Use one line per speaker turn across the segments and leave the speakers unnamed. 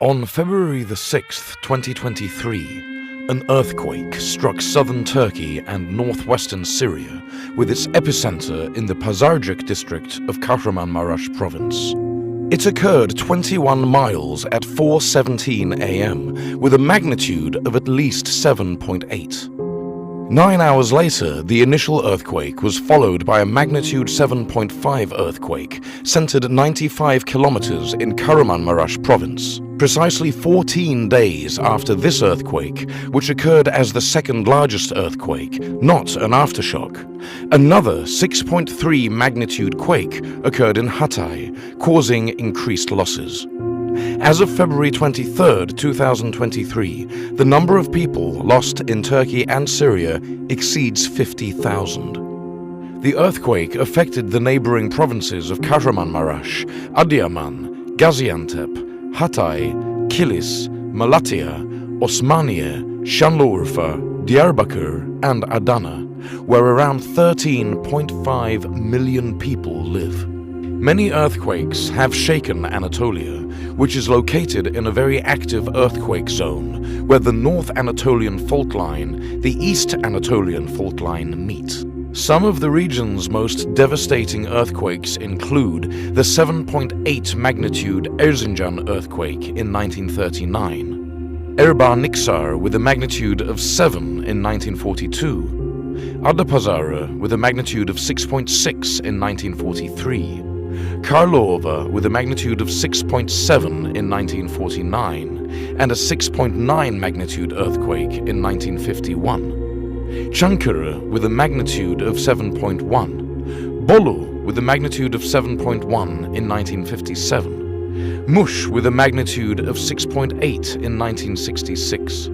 On February the 6th, 2023, an earthquake struck southern Turkey and northwestern Syria, with its epicenter in the Pazarcık district of Kahramanmaraş province. It occurred 21 miles at 4:17 a.m. with a magnitude of at least 7.8. 9 hours later, the initial earthquake was followed by a magnitude 7.5 earthquake centered 95 kilometers in Kahramanmaraş province. Precisely 14 days after this earthquake, which occurred as the second largest earthquake, not an aftershock, another 6.3 magnitude quake occurred in Hatay, causing increased losses. As of February 23, 2023, the number of people lost in Turkey and Syria exceeds 50,000. The earthquake affected the neighboring provinces of Kahramanmaraş, Adıyaman, Gaziantep, Hatay, Kilis, Malatya, Osmaniye, Şanlıurfa, Diyarbakır, and Adana, where around 13.5 million people live. Many earthquakes have shaken Anatolia, which is located in a very active earthquake zone, where the North Anatolian fault line, the East Anatolian fault line meet. Some of the region's most devastating earthquakes include the 7.8 magnitude Erzincan earthquake in 1939, Erba-Niksar with a magnitude of 7 in 1942, Adapazarı with a magnitude of 6.6 in 1943, Karlova with a magnitude of 6.7 in 1949, and a 6.9 magnitude earthquake in 1951. Çankırı with a magnitude of 7.1, Bolu with a magnitude of 7.1 in 1957, Muş with a magnitude of 6.8 in 1966,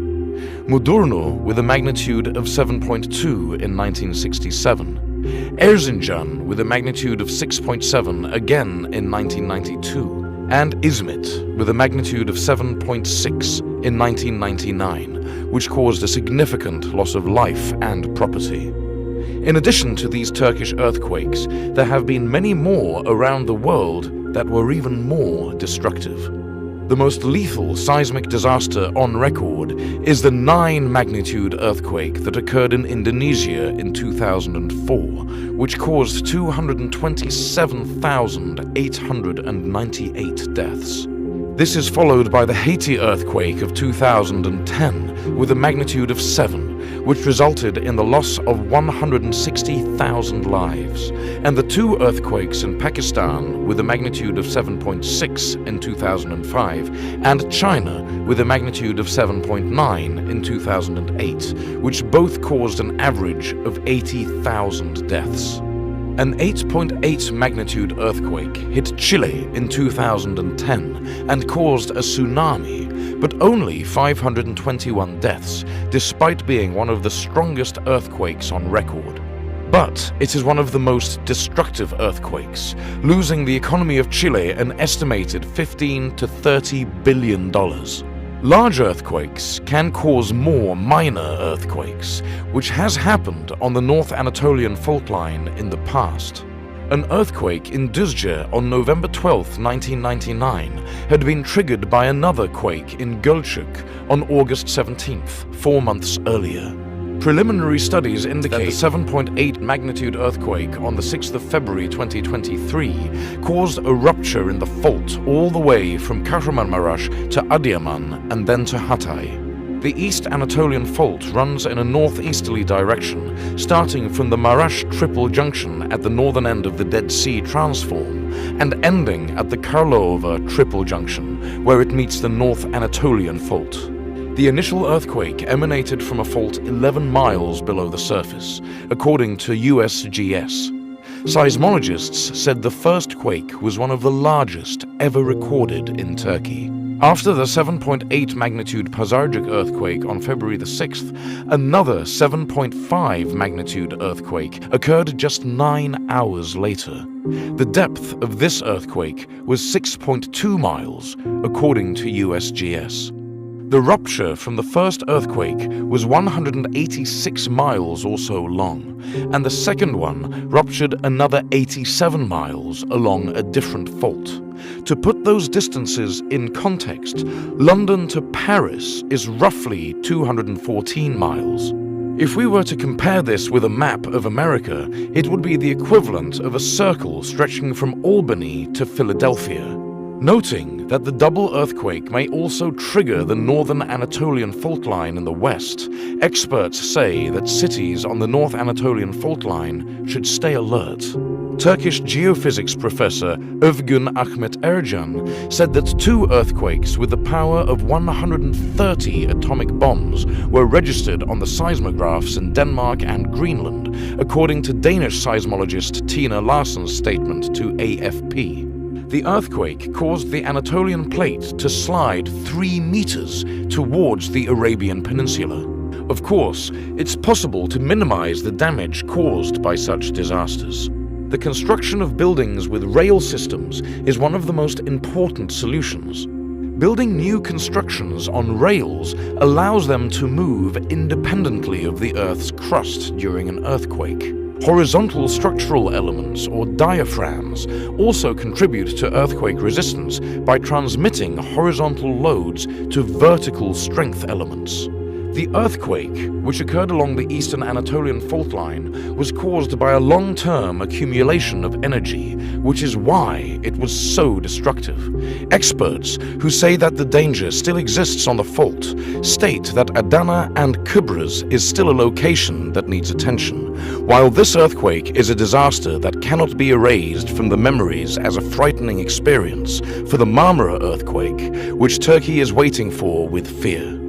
Mudurnu with a magnitude of 7.2 in 1967, Erzincan with a magnitude of 6.7 again in 1992, and Izmit with a magnitude of 7.6 in 1999, which caused a significant loss of life and property. In addition to these Turkish earthquakes, there have been many more around the world that were even more destructive. The most lethal seismic disaster on record is the 9 magnitude earthquake that occurred in Indonesia in 2004, which caused 227,898 deaths. This is followed by the Haiti earthquake of 2010 with a magnitude of 7, which resulted in the loss of 160,000 lives, and the 2 earthquakes in Pakistan with a magnitude of 7.6 in 2005, and China with a magnitude of 7.9 in 2008, which both caused an average of 80,000 deaths. An 8.8 magnitude earthquake hit Chile in 2010 and caused a tsunami, but only 521 deaths, despite being one of the strongest earthquakes on record. But it is one of the most destructive earthquakes, losing the economy of Chile an estimated $15 to $30 billion. Large earthquakes can cause more minor earthquakes, which has happened on the North Anatolian fault line in the past. An earthquake in Düzce on November 12, 1999 had been triggered by another quake in Gölcük on August 17, 4 months earlier. Preliminary studies indicate that the 7.8 magnitude earthquake on the 6th of February 2023 caused a rupture in the fault all the way from Kahramanmaraş to Adıyaman and then to Hatay. The East Anatolian fault runs in a northeasterly direction, starting from the Maraş Triple Junction at the northern end of the Dead Sea Transform and ending at the Karlova Triple Junction, where it meets the North Anatolian fault. The initial earthquake emanated from a fault 11 miles below the surface, according to USGS. Seismologists said the first quake was one of the largest ever recorded in Turkey. After the 7.8 magnitude Pazarcık earthquake on February the 6th, another 7.5 magnitude earthquake occurred just 9 hours later. The depth of this earthquake was 6.2 miles, according to USGS. The rupture from the first earthquake was 186 miles or so long, and the second one ruptured another 87 miles along a different fault. To put those distances in context, London to Paris is roughly 214 miles. If we were to compare this with a map of America, it would be the equivalent of a circle stretching from Albany to Philadelphia. Noting that the double earthquake may also trigger the northern Anatolian fault line in the west, experts say that cities on the North Anatolian fault line should stay alert. Turkish geophysics professor Övgün Ahmet Ercan said that 2 earthquakes with the power of 130 atomic bombs were registered on the seismographs in Denmark and Greenland, according to Danish seismologist Tina Larsen's statement to AFP. The earthquake caused the Anatolian plate to slide 3 meters towards the Arabian Peninsula. Of course, it's possible to minimize the damage caused by such disasters. The construction of buildings with rail systems is one of the most important solutions. Building new constructions on rails allows them to move independently of the Earth's crust during an earthquake. Horizontal structural elements, or diaphragms, also contribute to earthquake resistance by transmitting horizontal loads to vertical strength elements. The earthquake, which occurred along the eastern Anatolian fault line, was caused by a long-term accumulation of energy, which is why it was so destructive. Experts, who say that the danger still exists on the fault, state that Adana and Kıbrıs is still a location that needs attention, while this earthquake is a disaster that cannot be erased from the memories as a frightening experience for the Marmara earthquake, which Turkey is waiting for with fear.